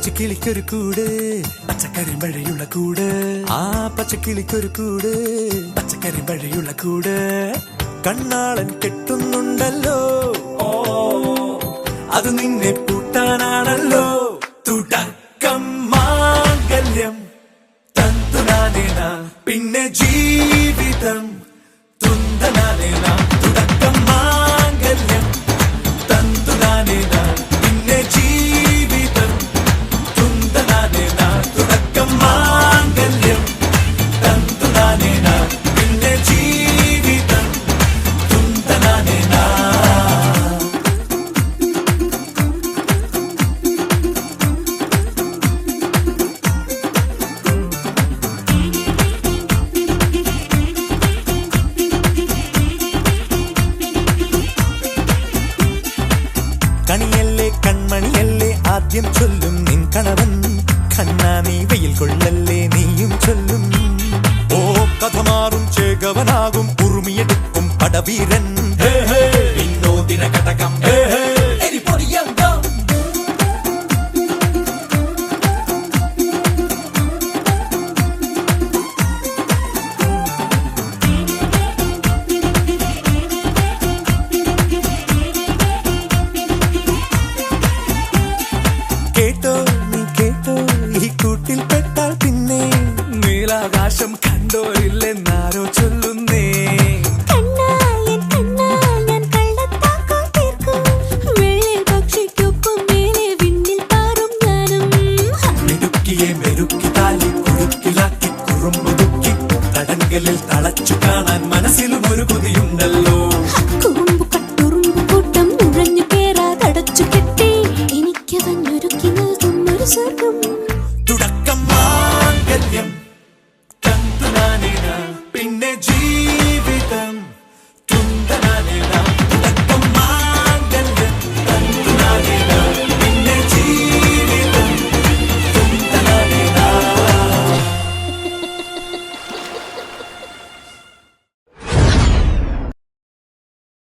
പച്ചക്കിളിക്കൊരു കൂട് പച്ചക്കരിമ്പഴയുള്ള കൂട് ആ പച്ചക്കിളിക്കൊരു കൂട് പച്ചക്കരിമ്പഴയുള്ള കൂട് കണ്ണാളൻ കെട്ടുന്നുണ്ടല്ലോ അത് നിന്നെ പൂട്ടാനാണല്ലോ തുടക്കം മാംഗല്യം തന്തുനാനേന പിന്നെ ജീവിതം തുന്തനാനേന തുടക്കം മാംഗല്യം തന്തുനാനേന പിന്നെ ജീവിതം തുന്തനാനേന തുടക്കം മാംഗല്യം തന്തുനാനേന പിന്നെ ജീവിതം തുന്തനാനേന. കണിയല്ലേ കൺമണിയല്ലേ ആദ്യം ചൊല്ലും നിൻ കണവൻ കണ്ണാ നീ വെയിൽ കൊള്ളല്ലേ നീയും ചൊല്ലും ഓ കഥ മാറും ചേകവനാകും ഉറുമിയെടുക്കും പടവീരൻ വിനോദിന കടകം കേട്ടോ നീ കേട്ടോ ഈ കൂട്ടിൽ പെട്ടാൽ പിന്നെ നീലാകാശം കണ്ടോരില്ലെന്നാരോ ചൊല്ലുന്നേ മെരുക്കി താലി കുറുക്കിലാക്കി കുറുമ്പുതുക്കി തടങ്കലിൽ തളച്ചു കാണാൻ